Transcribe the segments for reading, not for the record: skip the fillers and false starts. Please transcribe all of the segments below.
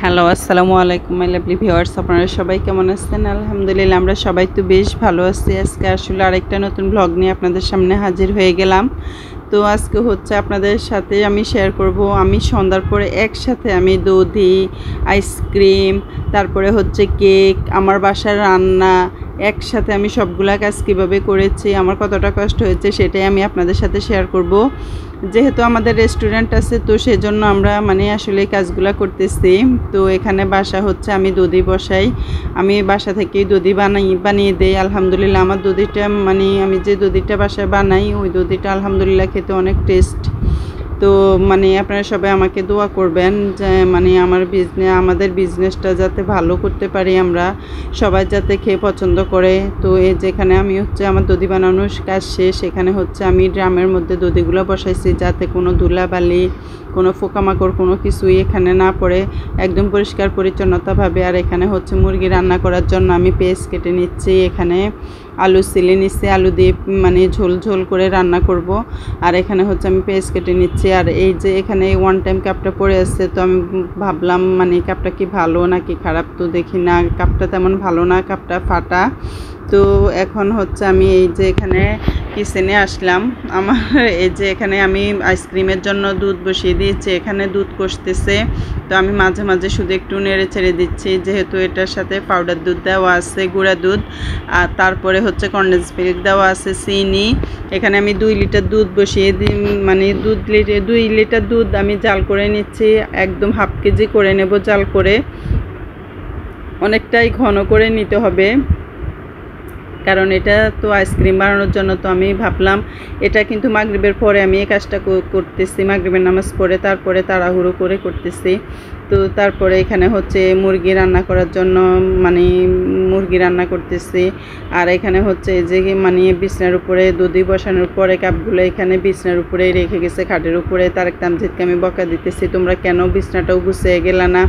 Hello, আসসালামু আলাইকুম my lovely viewers. আপনারা সবাই কেমন আছেন? আলহামদুলিল্লাহ আমরা সবাই তো বেশ ভালো আছি। আজকে আসলে আরেকটা নতুন ব্লগ নিয়ে আপনাদের সামনে হাজির হয়ে গেলাম। তো আজকে হচ্ছে আপনাদের সাথে আমি শেয়ার করব, আমি সন্ধ্যার পরে একসাথে আমি দধি, আইসক্রিম, তারপরে হচ্ছে কেক, আমার বাসার রান্না একসাথে আমি সবগুলা কাজ কীভাবে করেছি, আমার কতটা কষ্ট হয়েছে সেটাই আমি আপনাদের সাথে শেয়ার করব। যেহেতু আমাদের রেস্টুরেন্ট আছে তো সেজন্য আমরা আসলে এই কাজগুলো করতেছি। তো এখানে বাসা হচ্ছে আমি দধি বসাই, আমি বাসা থেকেই দধি বানিয়ে দেই। আলহামদুলিল্লাহ আমার দধিটা আমি যে দধিটা বাসায় বানাই ওই দধিটা আলহামদুলিল্লাহ খেতে অনেক টেস্ট। তো আপনারা সবাই আমাকে দোয়া করবেন যে আমাদের বিজনেসটা যাতে ভালো করতে পারি, আমরা সবাই যাতে খেয়ে পছন্দ করে। তো এই যেখানে আমি হচ্ছে আমার দধি বানানোর কাজ শেষ, এখানে হচ্ছে আমি ড্রামের মধ্যে দধিগুলো বসাইছি যাতে কোনো ধুলাবালি, কোনো পোকামাকড় কোনো কিছুই এখানে না পড়ে, একদম পরিষ্কার পরিচ্ছন্নতাভাবে। আর এখানে হচ্ছে মুরগি রান্না করার জন্য আমি পেঁয়াজ কেটে নিচ্ছি, এখানে আলু সিলে নিচ্ছি, আলু দিয়ে ঝোল ঝোল করে রান্না করব। আর এখানে হচ্ছে আমি পেঁয়াজ কেটে নিচ্ছি। আর এই যে এখানে ওয়ান টাইম কাপটা পড়ে আছে, তো আমি ভাবলাম কাপটা কি ভালো নাকি খারাপ, তো দেখি না কাপটা তেমন ভালো না, কাপটা ফাটা। তো এখন হচ্ছে আমি এই যে এখানে কিচেনে আসলাম। আমার এই যে এখানে আমি আইসক্রিমের জন্য দুধ বসিয়ে দিয়েছি, এখানে দুধ কষতেছে। তো আমি মাঝে মাঝে শুধু একটু নেড়ে ছেড়ে দিচ্ছি, যেহেতু এটার সাথে পাউডার দুধ দেওয়া আছে, গুঁড়া দুধ, আর তারপরে হচ্ছে কনডেন্স মিল্ক দেওয়া আছে, চিনি। এখানে আমি 2 লিটার দুধ বসিয়ে দিই, 2 লিটার দুধ আমি জাল করে নিচ্ছি, একদম হাফ কেজি করে নেব জাল করে। অনেকটাই ঘন করে নিতে হবে, কারণ এটা তো আইসক্রিম বানানোর জন্য। তো আমি ভাবলাম এটা কিন্তু মাগরিবের পরে আমি এই কাজটা করতেছি, মাগরিবের নামাজ পড়ে তারপরে তাড়াহুড়ো করে করতেছি। তো তারপরে এখানে হচ্ছে মুরগি রান্না করার জন্য মুরগি রান্না করতেছি। আর এখানে হচ্ছে যে বিছনার উপরে দধি বসানোর পরে কাপগুলো এখানে বিছনার উপরে রেখে গেছে, খাটের উপরে। তারেক তামজিদকে আমি বকা দিতেছি, তোমরা কেন বিছনাটাও গুছিয়ে গেলা না।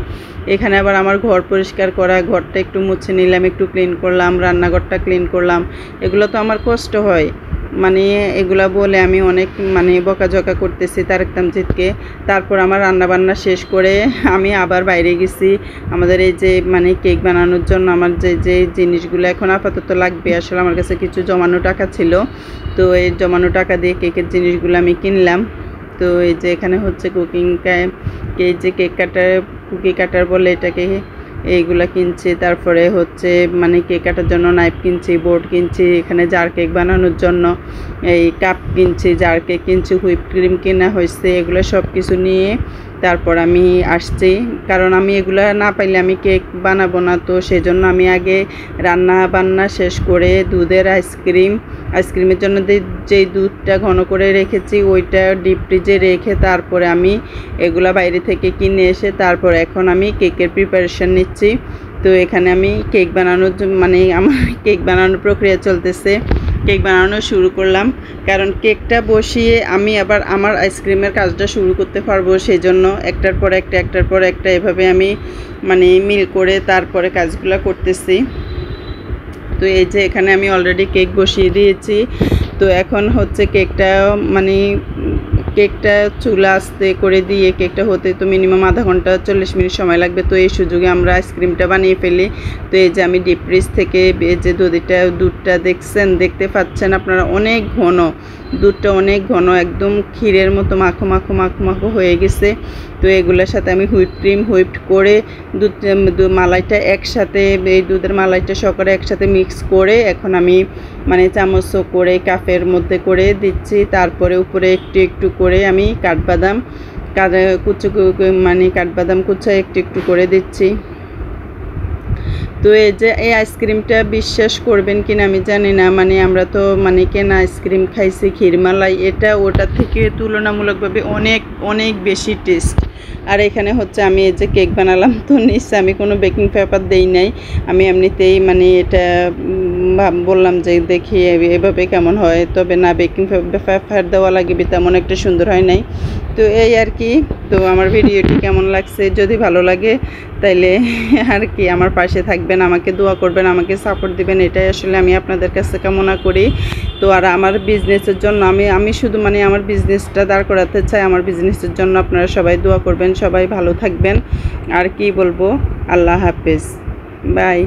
এখানে আবার আমার ঘর পরিষ্কার করা, ঘরটা একটু মুছে নিলাম, একটু ক্লিন করলাম, রান্নাঘরটা ক্লিন করলাম। এগুলো তো আমার কষ্ট হয়, এগুলা বলে আমি অনেক বকাঝকা করতেছি তারেক তামজিদকে। তারপর আমার রান্নাবান্না শেষ করে আমি আবার বাইরে গেছি আমাদের এই যে কেক বানানোর জন্য। আমার যে জিনিসগুলো এখন আপাতত লাগবে, আসলে আমার কাছে কিছু জমানো টাকা ছিল, তো এই জমানো টাকা দিয়ে কেকের জিনিসগুলো আমি কিনলাম। তো এই যে এখানে হচ্ছে এই যে কুকি কাটার বলে এটাকে, এইগুলা কিনছি। তারপরে হচ্ছে কেক কাটার জন্য নাইফ কিনছি, বোর্ড কিনছি, এখানে জার কেক বানানোর জন্য এই কাপ কিনছি, জার কেক কিনছি, হুইপ ক্রিম কেনা হয়েছে। এগুলো সব কিছু নিয়ে তারপর আমি আসছি, কারণ আমি এগুলা না পাইলে আমি কেক বানাবো না। তো সেজন্য আমি আগে রান্না বান্না শেষ করে দুধের আইসক্রিমের জন্য যেই দুধটা ঘন করে রেখেছি ওইটা ডিপ ফ্রিজে রেখে তারপরে আমি এগুলা বাইরে থেকে কিনে এসে তারপর এখন আমি কেকের প্রিপারেশন নিচ্ছি। তো এখানে আমি কেক বানানোর আমার কেক বানানোর প্রক্রিয়া চলতেছে, কেক বানানো শুরু করলাম। কারণ কেকটা বসিয়ে আমি আবার আমার আইসক্রিমের কাজটা শুরু করতে পারবো, সেই জন্য একটার পর একটা এভাবে আমি মিল করে তারপরে কাজগুলো করতেছি। তো এই যে এখানে আমি অলরেডি কেক বসিয়ে দিয়েছি। তো এখন হচ্ছে কেকটা চুলা আস্তে করে দিয়ে কেকটা হতে তো মিনিমাম আধা ঘন্টা 40 মিনিট সময় লাগবে। তো এই সুযোগে আমরা আইসক্রিমটা বানিয়ে ফেলি। তো এই যে আমি ডিপ ফ্রিজ থেকে যে দুধটা দেখতে পাচ্ছেন আপনারা, অনেক ঘন দুধটা, অনেক ঘন, একদম ক্ষীরের মতো মাখো মাখো মাখো মাখো হয়ে গেছে। তো এগুলোর সাথে আমি হুইপড করে মালাইটা একসাথে, এই দুধের মালাইটা সকলে একসাথে মিক্স করে এখন আমি চামচ করে কাপের মধ্যে করে দিচ্ছি। তারপরে উপরে একটু একটু করে আমি কাঠবাদাম কুচা একটু একটু করে দিচ্ছি। তো এই যে এই আইসক্রিমটা বিশ্বাস করবেন কিনা আমি জানি না, আমরা তো কেনা আইসক্রিম খাইছি ক্ষীরমালাই, এটা ওটার থেকে তুলনামূলকভাবে অনেক অনেক বেশি টেস্ট। আর এখানে হচ্ছে আমি এই যে কেক বানালাম, তো নিশ্চয় আমি কোনো বেকিং পেপার দেই নাই, আমি এমনিতেই এটা বললাম যে দেখি এভাবে কেমন হয়, তবে না বেকিং পেপার দেওয়া লাগবে তেমন একটা সুন্দর হয় নাই। তো এই আর কি। তো আমার ভিডিওটি কেমন লাগছে, যদি ভালো লাগে তাইলে আর কি আমার পাশে থাকবেন, আমাকে দোয়া করবেন, আমাকে সাপোর্ট দিবেন, এটাই আসলে আমি আপনাদের কাছে কামনা করি। তো আর আমার বিজনেসের জন্য আমি শুধু মানে আমার বিজনেসটা দাঁড় করাতে চাই। আমার বিজনেসের জন্য আপনারা সবাই দোয়া করবেন, সবাই ভালো থাকবেন। আর কি বলবো, আল্লাহ হাফেজ, বাই।